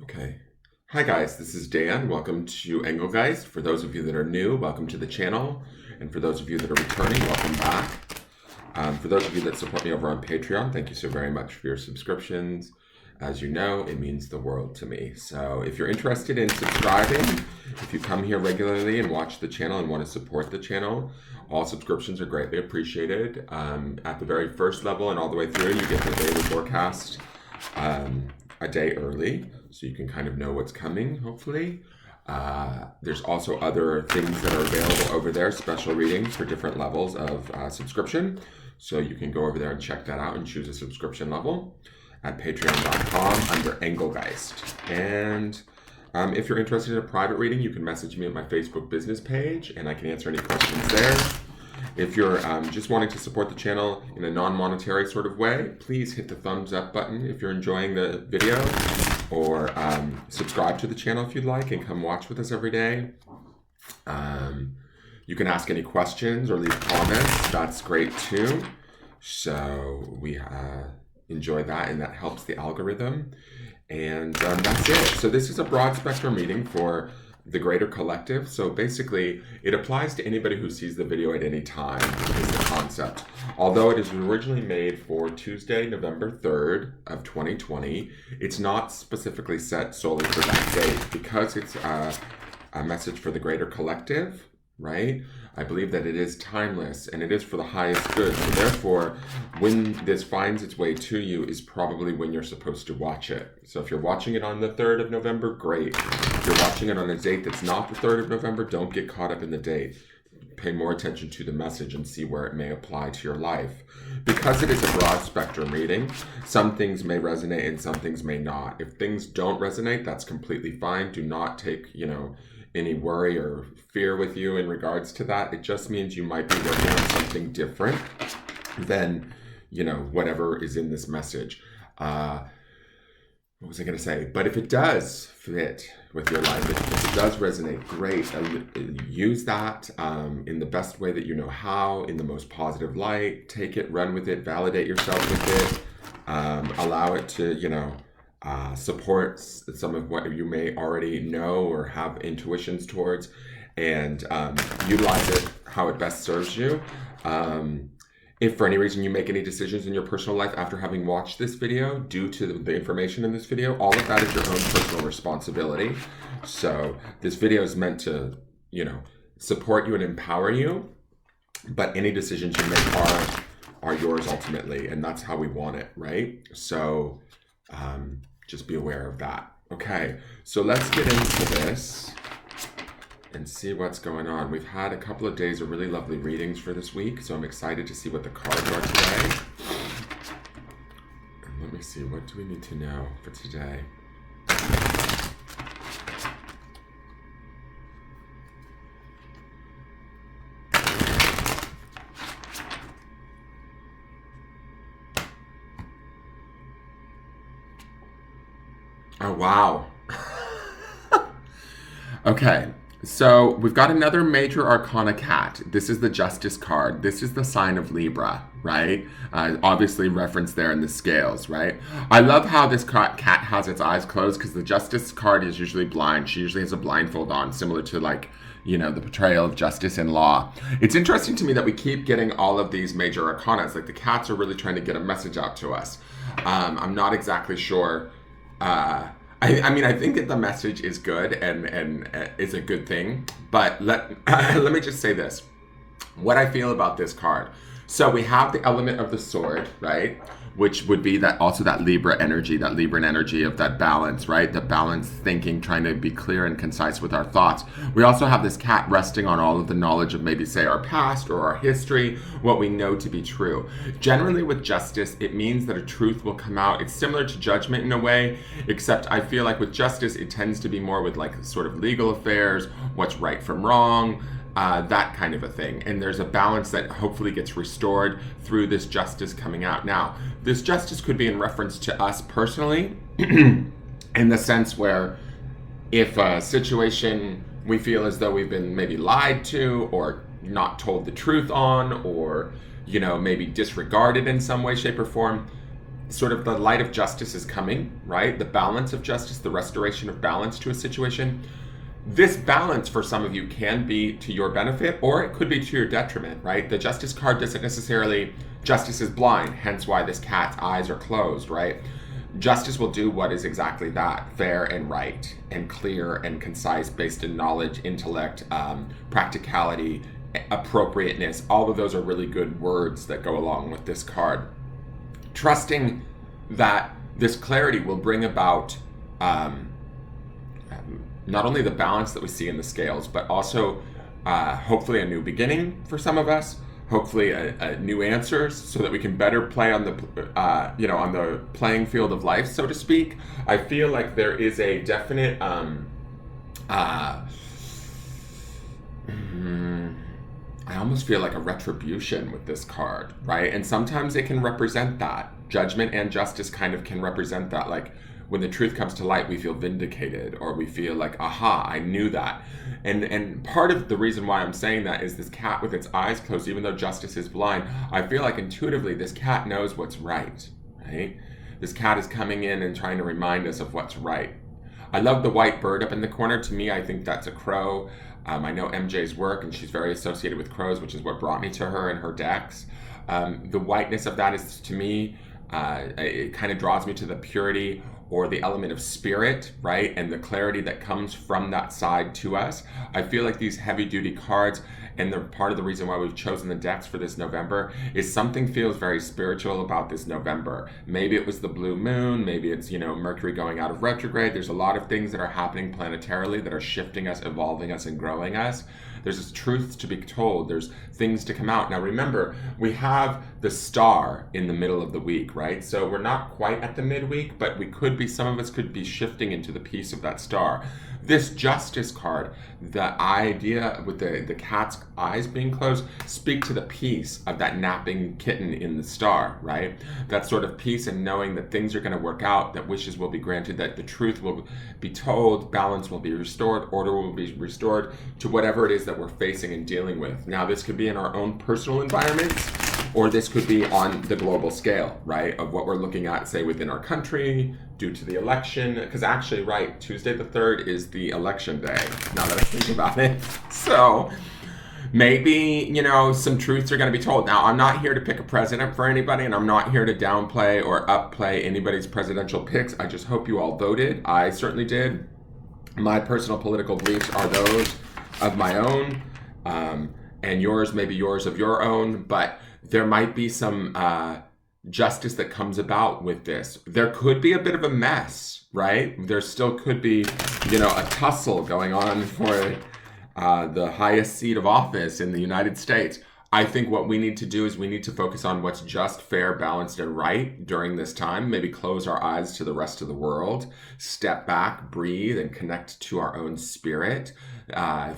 Okay. Hi guys, this is Dan. Welcome to Engelgeist. For those of you that are new, welcome to the channel. And for those of you that are returning, welcome back. For those of you that support me over on Patreon, thank you so very much for your subscriptions. As you know, it means the world to me. So if you're interested in subscribing, if you come here regularly and watch the channel and want to support the channel, all subscriptions are greatly appreciated. At the very first level and all the way through, you get the daily forecast a day early, so you can kind of know what's coming, hopefully. There's also other things that are available over there, special readings for different levels of subscription. So you can go over there and check that out and choose a subscription level at patreon.com under Engelgeist. And if you're interested in a private reading, you can message me at my Facebook business page and I can answer any questions there. If you're just wanting to support the channel in a non-monetary sort of way, please hit the thumbs up button if you're enjoying the video, or subscribe to the channel if you'd like and come watch with us every day. You can ask any questions or leave comments. That's great too. So we enjoy that, and that helps the algorithm. And that's it. So this is a broad spectrum reading for the greater collective. So basically, it applies to anybody who sees the video at any time, is the concept. Although it is originally made for Tuesday, November 3rd of 2020, it's not specifically set solely for that date because it's a message for the greater collective, right? I believe that it is timeless and it is for the highest good. So therefore, when this finds its way to you is probably when you're supposed to watch it. So if you're watching it on the 3rd of November, great. If you're watching it on a date that's not the 3rd of November, don't get caught up in the date. Pay more attention to the message and see where it may apply to your life. Because it is a broad spectrum reading, some things may resonate and some things may not. If things don't resonate, that's completely fine. Do not take, any worry or fear with you in regards to that. It just means you might be working on something different than, whatever is in this message. What was I going to say? But if it does fit with your life, if it does resonate, great. Use that in the best way that you know how, in the most positive light. Take it, run with it, validate yourself with it. Allow it to, support some of what you may already know or have intuitions towards, and utilize it how it best serves you. If for any reason you make any decisions in your personal life after having watched this video, due to the information in this video, all of that is your own personal responsibility. So this video is meant to, support you and empower you, but any decisions you make are yours ultimately, and that's how we want it, right? So just be aware of that. Okay, so let's get into this and see what's going on. We've had a couple of days of really lovely readings for this week, so I'm excited to see what the cards are today. And let me see, what do we need to know for today? Oh, wow. Okay, so we've got another major arcana cat. This is the Justice card. This is the sign of Libra, right? Obviously referenced there in the scales, right? I love how this cat has its eyes closed because the Justice card is usually blind. She usually has a blindfold on, similar to the portrayal of justice in law. It's interesting to me that we keep getting all of these major arcana. It's like the cats are really trying to get a message out to us. I'm not exactly sure. I think that the message is good and is a good thing, but let me just say this. What I feel about this card. So we have the element of the sword, right? Which would be that Libra energy, that Libran energy of that balance, right? The balanced thinking, trying to be clear and concise with our thoughts. We also have this cat resting on all of the knowledge of maybe say our past or our history, what we know to be true. Generally with justice, it means that a truth will come out. It's similar to judgment in a way, except I feel like with justice, it tends to be more with like sort of legal affairs, what's right from wrong, that kind of a thing. And there's a balance that hopefully gets restored through this justice coming out. Now, this justice could be in reference to us personally, in the sense where if a situation we feel as though we've been maybe lied to or not told the truth on, or, maybe disregarded in some way, shape, or form, sort of the light of justice is coming, right? The balance of justice, the restoration of balance to a situation. This balance for some of you can be to your benefit, or it could be to your detriment, right? The justice card doesn't necessarily, justice is blind, hence why this cat's eyes are closed, right? Justice will do what is exactly that, fair and right and clear and concise, based in knowledge, intellect, practicality, appropriateness. All of those are really good words that go along with this card. Trusting that this clarity will bring about not only the balance that we see in the scales, but also hopefully a new beginning for some of us, hopefully a new answers, so that we can better play on the on the playing field of life, so to speak. I feel like there is a definite I almost feel like a retribution with this card, right? And sometimes it can represent that. Judgment and justice kind of can represent that. Like when the truth comes to light, we feel vindicated, or we feel like, aha, I knew that. And part of the reason why I'm saying that is this cat with its eyes closed, even though justice is blind, I feel like intuitively this cat knows what's right, right? This cat is coming in and trying to remind us of what's right. I love the white bird up in the corner. To me, I think that's a crow. I know MJ's work, and she's very associated with crows, which is what brought me to her and her decks. The whiteness of that is, to me, it kind of draws me to the purity or the element of spirit, right? And the clarity that comes from that side to us. I feel like these heavy duty cards, and they're part of the reason why we've chosen the decks for this November, is something feels very spiritual about this November. Maybe it was the blue moon, maybe it's, Mercury going out of retrograde. There's a lot of things that are happening planetarily that are shifting us, evolving us, and growing us. There's this truth to be told. There's things to come out. Now remember, we have the star in the middle of the week, right? So we're not quite at the midweek, but some of us could be shifting into the piece of that star. This justice card, the idea with the cat's eyes being closed, speak to the peace of that napping kitten in the star, right? That sort of peace and knowing that things are going to work out, that wishes will be granted, that the truth will be told, balance will be restored, order will be restored to whatever it is that we're facing and dealing with. Now, this could be in our own personal environments, or this could be on the global scale, right? Of what we're looking at, say, within our country, due to the election. Because actually, right, Tuesday the 3rd is the election day, now that I think about it. So maybe, some truths are going to be told. Now, I'm not here to pick a president for anybody, and I'm not here to downplay or upplay anybody's presidential picks. I just hope you all voted. I certainly did. My personal political beliefs are those of my own, and yours may be yours of your own, but there might be some justice that comes about with this. There could be a bit of a mess, right? There still could be, a tussle going on for the highest seat of office in the United States. I think what we need to do is we need to focus on what's just, fair, balanced, and right during this time. Maybe close our eyes to the rest of the world, step back, breathe, and connect to our own spirit.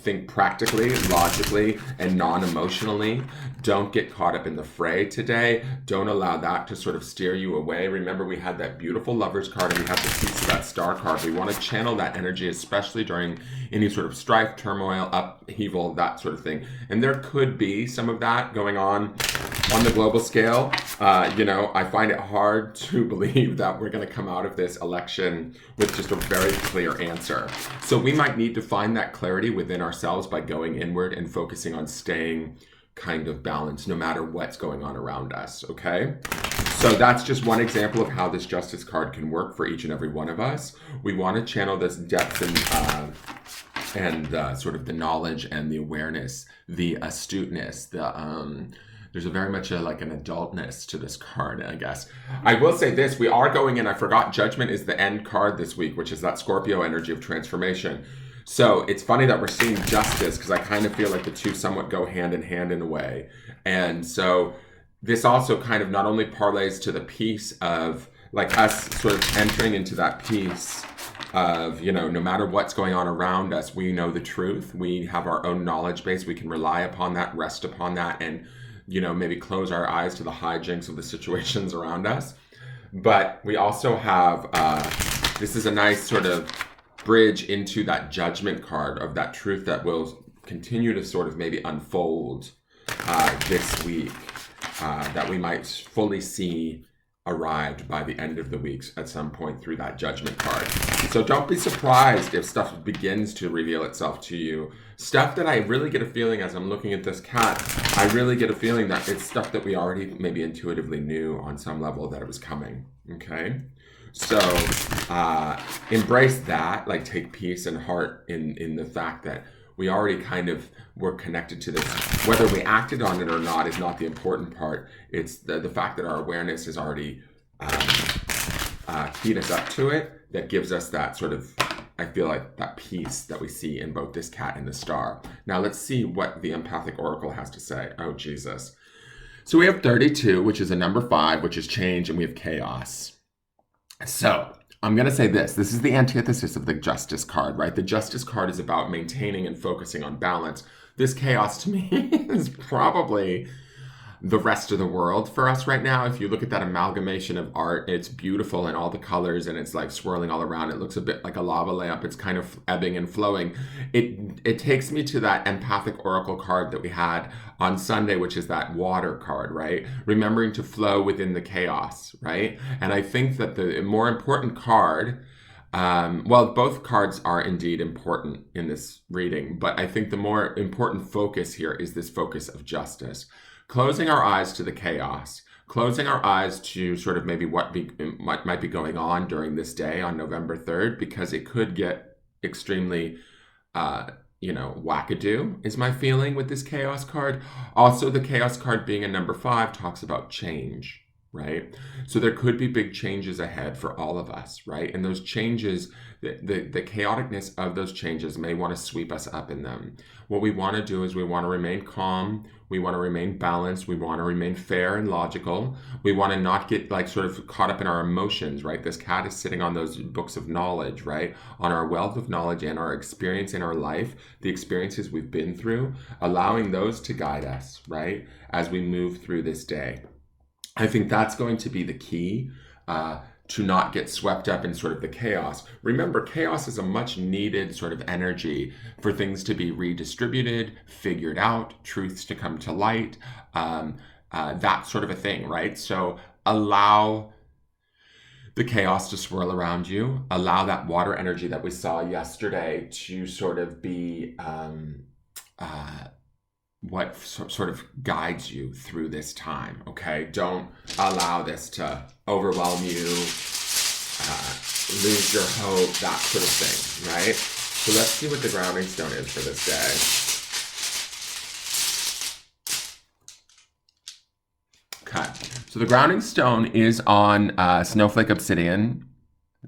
Think practically, logically, and non-emotionally. Don't get caught up in the fray today. Don't allow that to sort of steer you away. Remember, we had that beautiful Lovers card, and we have the piece of that Star card. We want to channel that energy, especially during any sort of strife, turmoil, upheaval, that sort of thing. And there could be some of that going on the global scale. I find it hard to believe that we're going to come out of this election with just a very clear answer. So we might need to find that clarity within ourselves by going inward and focusing on staying kind of balanced no matter what's going on around us, okay? So that's just one example of how this justice card can work for each and every one of us. We want to channel this depth and sort of the knowledge and the awareness, the astuteness, there's a very much like an adultness to this card, I guess. I will say this, we are going in, I forgot Judgment is the end card this week, which is that Scorpio energy of transformation. So it's funny that we're seeing justice, because I kind of feel like the two somewhat go hand in hand in a way. And so this also kind of not only parlays to the peace of like us sort of entering into that peace of, no matter what's going on around us, we know the truth. We have our own knowledge base. We can rely upon that, rest upon that, and maybe close our eyes to the hijinks of the situations around us. But we also have, this is a nice sort of bridge into that Judgment card of that truth that will continue to sort of maybe unfold this week, that we might fully see arrived by the end of the weeks at some point through that judgment card. So don't be surprised if stuff begins to reveal itself to you. Stuff that I really get a feeling as I'm looking at this cat, I really get a feeling that it's stuff that we already maybe intuitively knew on some level that it was coming, okay? So embrace that, like take peace and heart in the fact that we already kind of were connected to this. Whether we acted on it or not is not the important part. It's the fact that our awareness has already keyed us up to it that gives us that sort of, I feel like, that peace that we see in both this cat and the star. Now let's see what the empathic oracle has to say. Oh, Jesus. So we have 32, which is a number 5, which is change, and we have chaos. So I'm going to say this. This is the antithesis of the Justice card, right? The Justice card is about maintaining and focusing on balance. This chaos to me is probably the rest of the world for us right now. If you look at that amalgamation of art, it's beautiful in all the colors and it's like swirling all around. It looks a bit like a lava lamp. It's kind of ebbing and flowing. It takes me to that empathic oracle card that we had on Sunday, which is that water card, right? Remembering to flow within the chaos, right? And I think that the more important card, well, both cards are indeed important in this reading, but I think the more important focus here is this focus of justice. Closing our eyes to the chaos, closing our eyes to sort of maybe what might be going on during this day on November 3rd, because it could get extremely, wackadoo is my feeling with this chaos card. Also, the chaos card being a number 5 talks about change, right? So there could be big changes ahead for all of us, right? And those changes, the chaoticness of those changes may want to sweep us up in them. What we want to do is we want to remain calm. We want to remain balanced. We want to remain fair and logical. We want to not get like sort of caught up in our emotions, right? This cat is sitting on those books of knowledge, right? On our wealth of knowledge and our experience in our life, the experiences we've been through, allowing those to guide us, right? As we move through this day. I think that's going to be the key to not get swept up in sort of the chaos. Remember, chaos is a much needed sort of energy for things to be redistributed, figured out, truths to come to light, that sort of a thing, right? So allow the chaos to swirl around you. Allow that water energy that we saw yesterday to sort of be what sort of guides you through this time, okay? Don't allow this to overwhelm you, lose your hope, that sort of thing, right? So let's see what the grounding stone is for this day. Okay, so the grounding stone is on Snowflake Obsidian,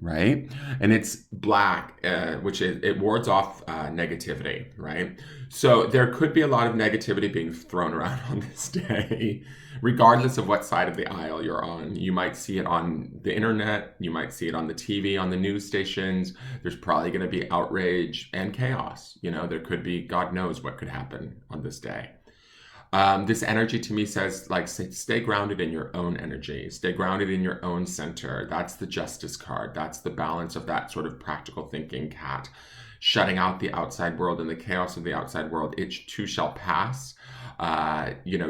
right? And it's black, which it wards off negativity, right? So there could be a lot of negativity being thrown around on this day, regardless of what side of the aisle you're on. You might see it on the internet, you might see it on the TV, on the news stations. There's probably going to be outrage and chaos. You know, there could be, God knows what could happen on this day. This energy to me says, like, stay grounded in your own energy. Stay grounded in your own center. That's the Justice card. That's the balance of that sort of practical thinking cat. Shutting out the outside world and the chaos of the outside world. It too shall pass.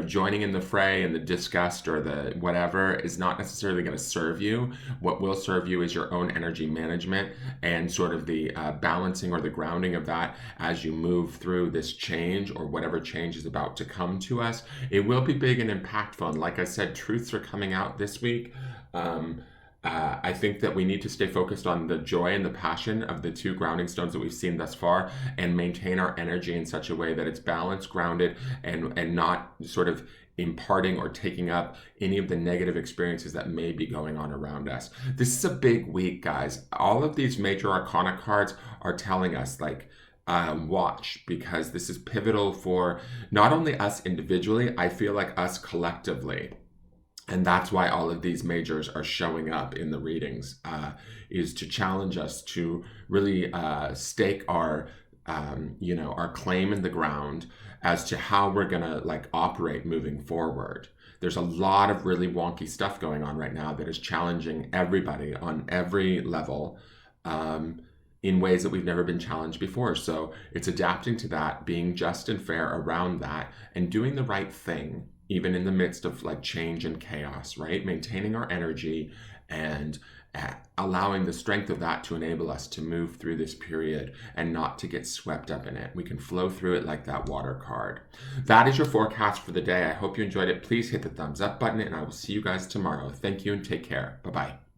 Joining in the fray and the disgust or the whatever is not necessarily going to serve you. What will serve you is your own energy management and sort of the balancing or the grounding of that as you move through this change or whatever change is about to come to us. It will be big and impactful. And like I said, truths are coming out this week. I think that we need to stay focused on the joy and the passion of the 2 grounding stones that we've seen thus far and maintain our energy in such a way that it's balanced, grounded, and not sort of imparting or taking up any of the negative experiences that may be going on around us. This is a big week, guys. All of these major arcana cards are telling us, like, watch, because this is pivotal for not only us individually, I feel like us collectively. And that's why all of these majors are showing up in the readings, is to challenge us to really stake our claim in the ground as to how we're going to operate moving forward. There's a lot of really wonky stuff going on right now that is challenging everybody on every level in ways that we've never been challenged before. So it's adapting to that, being just and fair around that, and doing the right thing. even in the midst of like change and chaos, right? Maintaining our energy and allowing the strength of that to enable us to move through this period and not to get swept up in it. We can flow through it like that water card. That is your forecast for the day. I hope you enjoyed it. Please hit the thumbs up button, and I will see you guys tomorrow. Thank you and take care. Bye-bye.